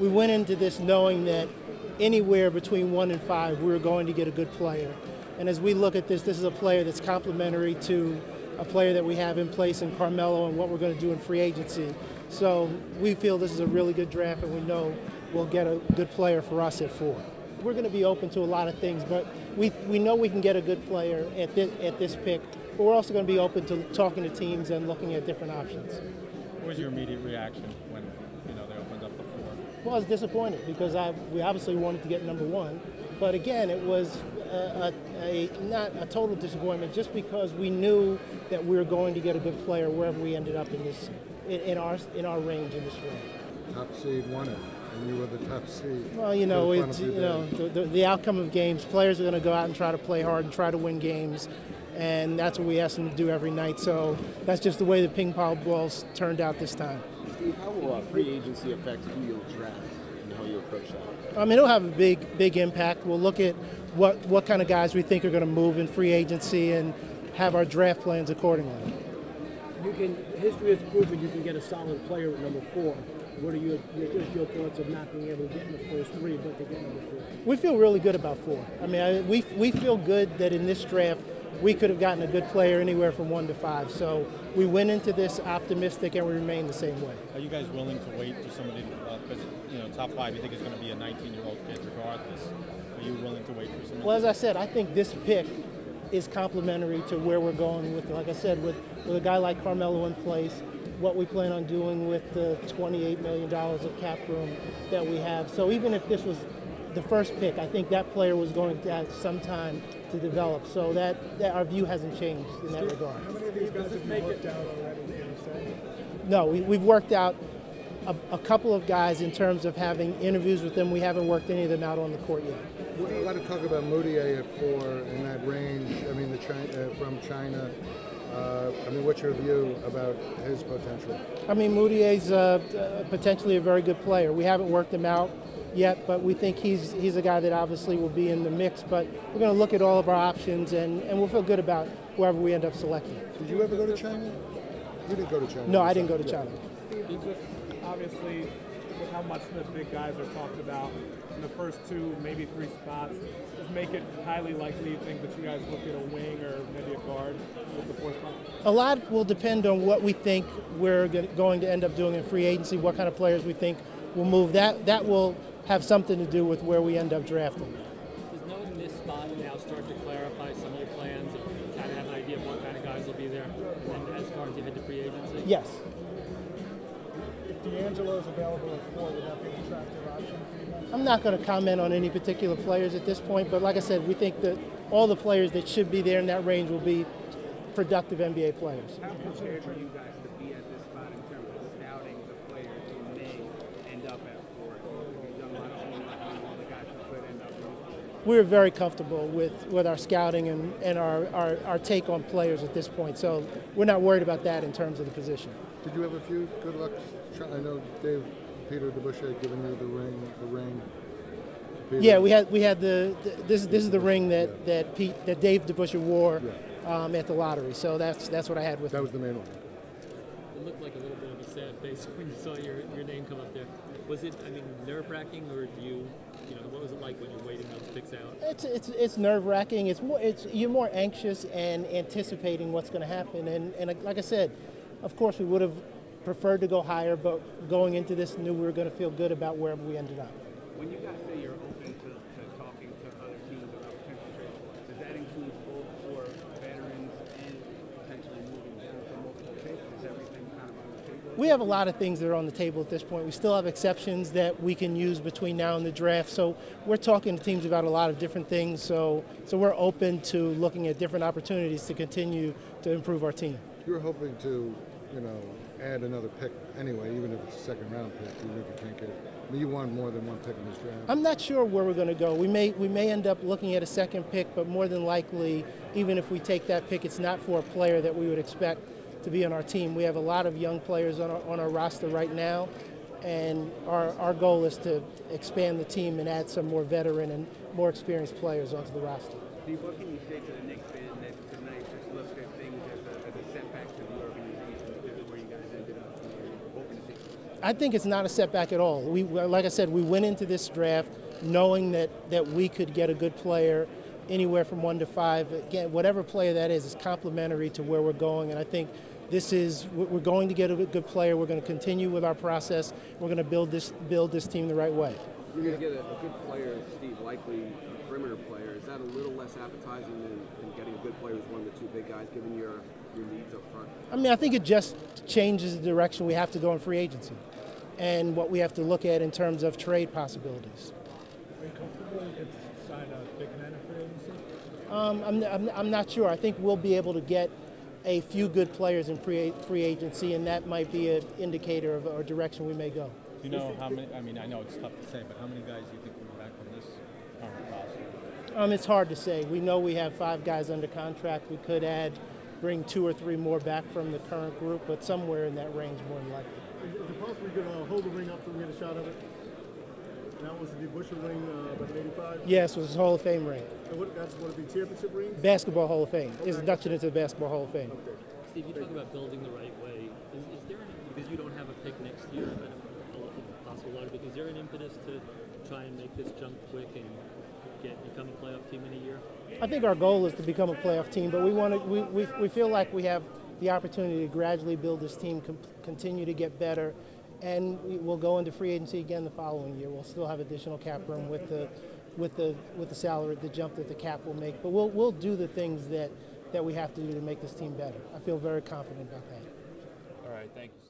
we went into this knowing that anywhere between 1 and 5, we were going to get a good player. And as we look at this is a player that's complementary to a player that we have in place in Carmelo and what we're going to do in free agency. So we feel this is a really good draft, and we know we'll get a good player for us at 4. We're going to be open to a lot of things, but we know we can get a good player at this pick, but we're also going to be open to talking to teams and looking at different options. What was your immediate reaction when they opened up the 4? Well, I was disappointed because we obviously wanted to get number 1, but again, it was not a total disappointment just because we knew that we were going to get a good player wherever we ended up in our range in this round. Top seed won it, and you were the top seed. Well, the outcome of games, players are going to go out and try to play hard and try to win games, and that's what we ask them to do every night. So that's just the way the ping pong balls turned out this time. Steve, how will free agency affect who you'll draft and how you approach that? I mean, it'll have a big impact. We'll look at what kind of guys we think are going to move in free agency and have our draft plans accordingly. History has proven you can get a solid player at number 4. What are your thoughts of not being able to get in the first 3, but to get number 4? We feel really good about 4. I mean, we feel good that in this draft we could have gotten a good player anywhere from 1 to 5. So we went into this optimistic, and we remain the same way. Are you guys willing to wait for somebody? Because top 5, you think is going to be a 19-year-old kid regardless. Are you willing to wait for somebody? Well, as I said, I think this pick is complementary to where we're going with, like I said, with a guy like Carmelo in place, what we plan on doing with the $28 million of cap room that we have. So even if this was the first pick, I think that player was going to have some time to develop. So that our view hasn't changed in that regard. How many of these guys have you worked out already, can you say? No, we've worked out a couple of guys in terms of having interviews with them. We haven't worked any of them out on the court yet. A lot of talk about Moutier at 4 in that range. I mean, from China. I mean, what's your view about his potential? I mean, Moutier's potentially a very good player. We haven't worked him out yet, but we think he's a guy that obviously will be in the mix. But we're going to look at all of our options, and we'll feel good about whoever we end up selecting. Did you ever go to China? You didn't go to China. No, I didn't go to China. Obviously, with how much the big guys are talked about in the first 2, maybe 3 spots, does make it highly likely you think that you guys look at a wing or maybe a guard with the 4th spot? A lot will depend on what we think we're going to end up doing in free agency, what kind of players we think will move. That will have something to do with where we end up drafting. Does knowing this spot now start to clarify some of your plans and kind of have an idea of what kind of guys will be there and as far as you head to free agency? Yes. If D'Angelo is available at 4, would that be an attractive option for you guys? I'm not going to comment on any particular players at this point, but like I said, we think that all the players that should be there in that range will be productive NBA players. How prepared are you guys to be at this spot in terms of scouting the players who may end up at 4? You've done a lot of homework on all the guys who could end up at 4. We're very comfortable with our scouting and our take on players at this point, so we're not worried about that in terms of the position. Did you have a few good lucks? I know Peter DeBush had given you the ring. Yeah, we had this is the ring that Dave DeBuscher wore at the lottery. So that's what I had with That me. was the main one. It looked like a little bit of a sad face when you saw your name come up there. Was it, nerve-wracking, or what was it like when you're waiting those picks out? It's nerve-wracking. You're more anxious and anticipating what's going to happen. And like I said, of course we would have preferred to go higher, but going into this, knew we were going to feel good about wherever we ended up. When you guys say you're open to talking to other teams about potential trades, does that include both for veterans and potentially moving down from multiple picks? Is everything kind of on the table? We have a lot of things that are on the table at this point. We still have exceptions that we can use between now and the draft. So we're talking to teams about a lot of different things. So we're open to looking at different opportunities to continue to improve our team. You're hoping to, add another pick anyway, even if it's a second round pick, even if you can't get it. I mean, you want more than one pick in this draft. I'm not sure where we're going to go. We may end up looking at a second pick, but more than likely, even if we take that pick, it's not for a player that we would expect to be on our team. We have a lot of young players on our roster right now, and our goal is to expand the team and add some more veteran and more experienced players onto the roster. Steve, what can you say to the Knicks fan that tonight just looks at things as a setback to the organization because of where you guys ended up and where you're hoping to take? I think it's not a setback at all. Like I said, we went into this draft knowing that we could get a good player anywhere from 1 to 5. Again, whatever player that is complementary to where we're going, and I think we're going to get a good player. We're going to continue with our process. We're going to build this team the right way. You're going to get a good player, Steve, likely a perimeter player. Is that a little less appetizing than getting a good player who's one of the two big guys, given your needs up front? I mean, I think it just changes the direction we have to go in free agency and what we have to look at in terms of trade possibilities. Are you comfortable you could sign a big man in free agency? I'm not sure. I think we'll be able to get a few good players in free agency, and that might be an indicator of our direction we may go. Do you know how many? I mean, I know it's tough to say, but how many guys do you think will be back from this current roster? It's hard to say. We know we have 5 guys under contract. We could bring 2 or 3 more back from the current group, but somewhere in that range more than likely. Is it possible we could hold the ring up so we get a shot of it? That was the Busher ring back in '85? Yes, it was a Hall of Fame ring. And that's one of the championship rings? Basketball Hall of Fame. Okay. It's induction into the Basketball Hall of Fame. Okay. Steve, you talk about building the right way. Is there because you don't have a pick next year, but a possible lottery, is there an impetus to try and make this jump quick and become a playoff team in a year? I think our goal is to become a playoff team, but we feel like we have the opportunity to gradually build this team, continue to get better, and we'll go into free agency again the following year. We'll still have additional cap room with the salary, the jump that the cap will make, but we'll do the things that we have to do to make this team better. I feel very confident about that. All right, thank you.